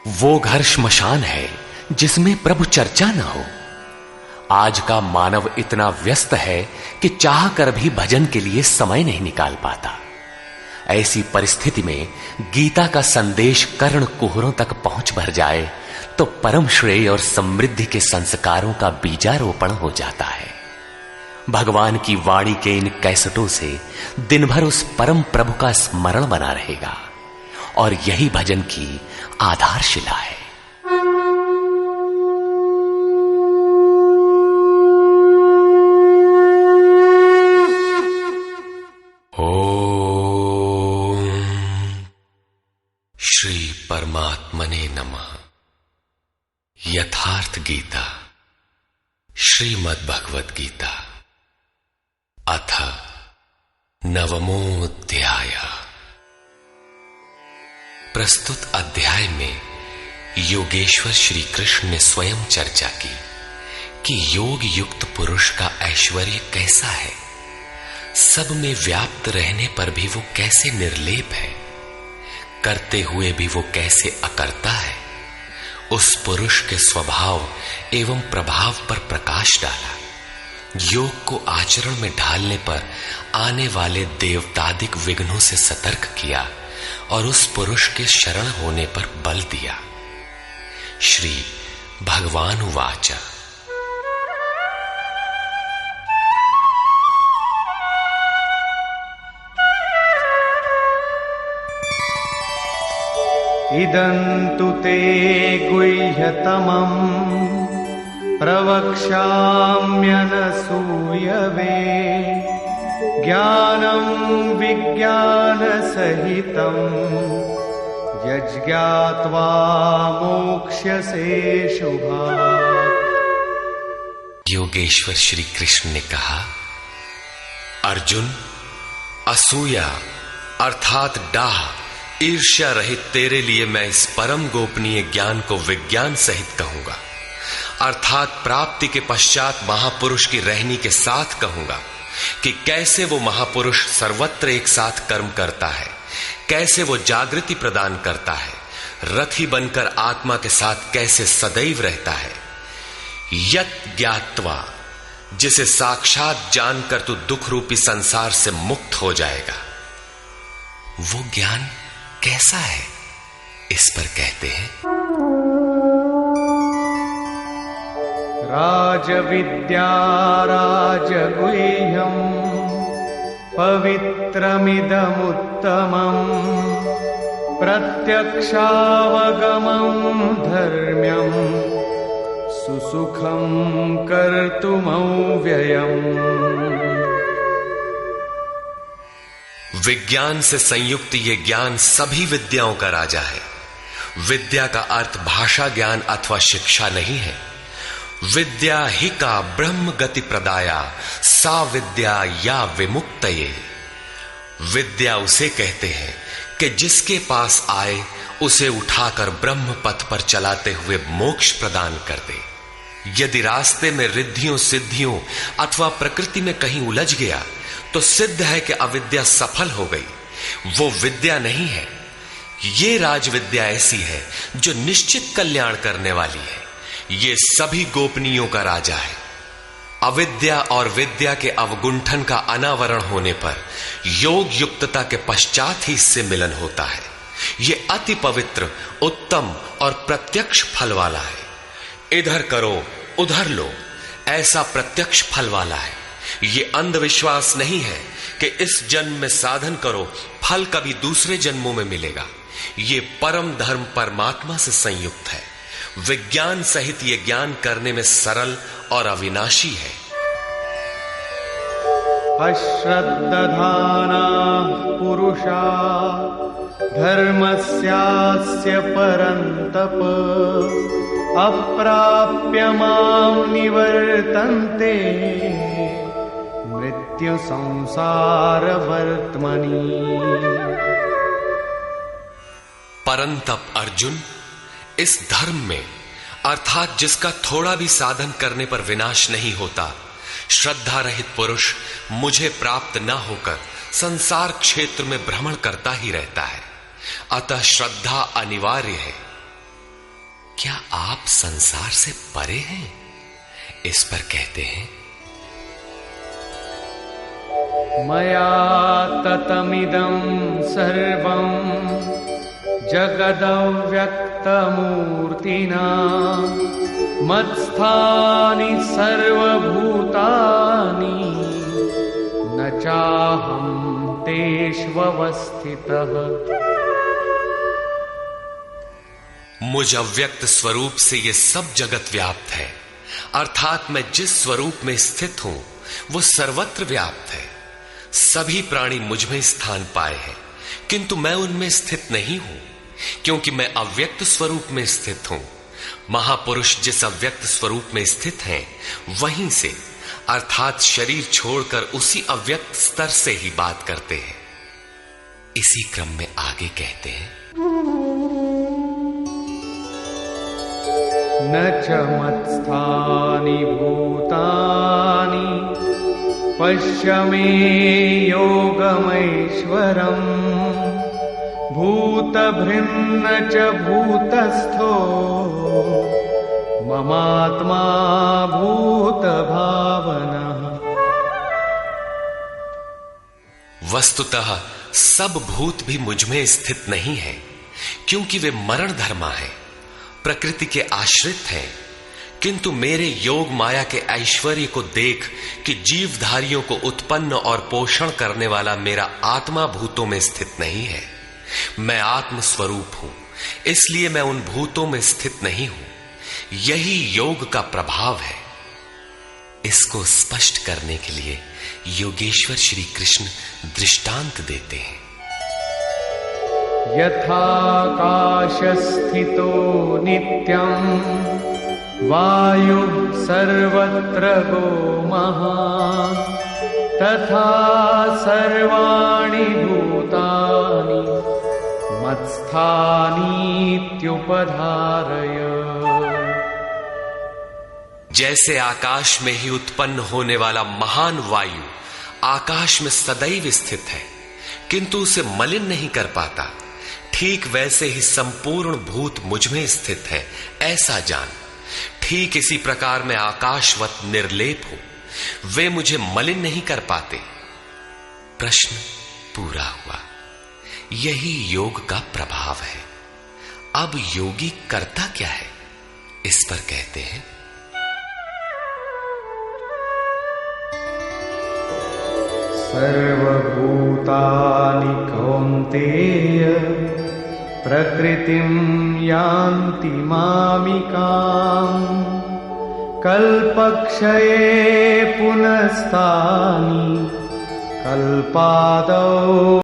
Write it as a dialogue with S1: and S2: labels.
S1: वो घर श्मशान है जिसमें प्रभु चर्चा न हो। आज का मानव इतना व्यस्त है कि चाह कर भी भजन के लिए समय नहीं निकाल पाता। ऐसी परिस्थिति में गीता का संदेश कर्ण कुहरों तक पहुंच भर जाए तो परम श्रेय और समृद्धि के संस्कारों का बीजारोपण हो जाता है। भगवान की वाणी के इन कैसेटों से दिन भर उस परम प्रभु का स्मरण बना रहेगा और यही भजन की आधारशिला है। ओम श्री परमात्मने नमः। यथार्थ गीता श्रीमद् भगवत गीता अथ नवमोऽध्याय। प्रस्तुत अध्याय में योगेश्वर श्री कृष्ण ने स्वयं चर्चा की कि योग युक्त पुरुष का ऐश्वर्य कैसा है, सब में व्याप्त रहने पर भी वो कैसे निर्लेप है, करते हुए भी वो कैसे अकर्ता है। उस पुरुष के स्वभाव एवं प्रभाव पर प्रकाश डाला। योग को आचरण में ढालने पर आने वाले देवतादिक विघ्नों से सतर्क किया और उस पुरुष के शरण होने पर बल दिया। श्री भगवान उवाच।
S2: इदन्तु ते गुह्यतमम् प्रवक्ष्याम्यनसूयवे ज्ञानं विज्ञानसहितं यज्ञात्वा मोक्ष्यसे शुभात्।
S1: योगेश्वर श्री कृष्ण ने कहा, अर्जुन, असूया अर्थात डाह ईर्ष्या रहित तेरे लिए मैं इस परम गोपनीय ज्ञान को विज्ञान सहित कहूंगा, अर्थात प्राप्ति के पश्चात महापुरुष की रहनी के साथ कहूंगा कि कैसे वो महापुरुष सर्वत्र एक साथ कर्म करता है, कैसे वो जागृति प्रदान करता है, रथी बनकर आत्मा के साथ कैसे सदैव रहता है। यत् ज्ञात्वा, जिसे साक्षात जानकर तू दुख रूपी संसार से मुक्त हो जाएगा। वो ज्ञान कैसा है, इस पर कहते हैं,
S2: राजविद्या राजगुह्यं पवित्रमिदमुत्तमम् प्रत्यक्षावगमं धर्म्यं सुसुखं कर्तुमव्ययम्।
S1: विज्ञान से संयुक्त ये ज्ञान सभी विद्याओं का राजा है। विद्या का अर्थ भाषा ज्ञान अथवा शिक्षा नहीं है। विद्या ही का ब्रह्म गति प्रदाया सा विद्या या विमुक्तये। विद्या उसे कहते हैं कि जिसके पास आए उसे उठाकर ब्रह्म पथ पर चलाते हुए मोक्ष प्रदान कर दे। यदि रास्ते में रिद्धियों सिद्धियों अथवा प्रकृति में कहीं उलझ गया तो सिद्ध है कि अविद्या सफल हो गई। वो विद्या नहीं है। ये राजविद्या ऐसी है जो निश्चित कल्याण करने वाली है। ये सभी गोपनीयों का राजा है। अविद्या और विद्या के अवगुंठन का अनावरण होने पर योग युक्तता के पश्चात ही इससे मिलन होता है। ये अति पवित्र, उत्तम और प्रत्यक्ष फल वाला है। इधर करो उधर लो, ऐसा प्रत्यक्ष फल वाला है। ये अंधविश्वास नहीं है कि इस जन्म में साधन करो, फल कभी दूसरे जन्मों में मिलेगा। ये परम धर्म परमात्मा से संयुक्त है। विज्ञान सहित ये ज्ञान करने में सरल और अविनाशी है।
S2: अश्रद्धाना पुरुषा धर्मस्यास्य परन्तप अप्राप्य मां निवर्तन्ते मृत्यु संसार वर्त्मनि।
S1: परंतप अर्जुन, इस धर्म में अर्थात जिसका थोड़ा भी साधन करने पर विनाश नहीं होता, श्रद्धा रहित पुरुष मुझे प्राप्त न होकर संसार क्षेत्र में भ्रमण करता ही रहता है। अतः श्रद्धा अनिवार्य है। क्या आप संसार से परे हैं? इस पर कहते हैं,
S2: मया ततमिदं सर्वं जगदव्यक्तमूर्तिना मत्स्थानि सर्वभूतानि न चाहं तेष्वस्थितः।
S1: मुझ अव्यक्त स्वरूप से ये सब जगत व्याप्त है, अर्थात मैं जिस स्वरूप में स्थित हूं वो सर्वत्र व्याप्त है। सभी प्राणी मुझ में स्थान पाए हैं, किंतु मैं उनमें स्थित नहीं हूं, क्योंकि मैं अव्यक्त स्वरूप में स्थित हूं। महापुरुष जिस अव्यक्त स्वरूप में स्थित हैं, वहीं से अर्थात शरीर छोड़कर उसी अव्यक्त स्तर से ही बात करते हैं। इसी क्रम में आगे कहते हैं,
S2: न च मत्स्थानि भूतानि पश्य मे योगमैश्वरम् भूतभृन्न च भूतस्थो ममात्मा भूतभावनः।
S1: वस्तुतः सब भूत भी मुझ में स्थित नहीं है, क्योंकि वे मरण धर्मा है, प्रकृति के आश्रित हैं। किंतु मेरे योग माया के ऐश्वर्य को देख कि जीवधारियों को उत्पन्न और पोषण करने वाला मेरा आत्मा भूतों में स्थित नहीं है। मैं आत्म स्वरूप हूं, इसलिए मैं उन भूतों में स्थित नहीं हूं। यही योग का प्रभाव है। इसको स्पष्ट करने के लिए योगेश्वर श्री कृष्ण दृष्टांत देते हैं।
S2: यथाकाशस्थितो नित्यं वायु सर्वत्र गो महान् तथा सर्वाणि भूतानि मत्स्थानीत्युपधारय।
S1: जैसे आकाश में ही उत्पन्न होने वाला महान वायु आकाश में सदैव स्थित है, किंतु उसे मलिन नहीं कर पाता, ठीक वैसे ही संपूर्ण भूत मुझ में स्थित है, ऐसा जान। ठीक इसी प्रकार मैं आकाशवत निर्लेप हूं, वे मुझे मलिन नहीं कर पाते। प्रश्न पूरा हुआ। यही योग का प्रभाव है। अब योगी करता क्या है, इस पर कहते हैं,
S2: सर्वभूतानि कौन्तेय प्रकृतिं यान्ति मामिकाम् कल्पक्षये पुनस्तानि कल्पादौ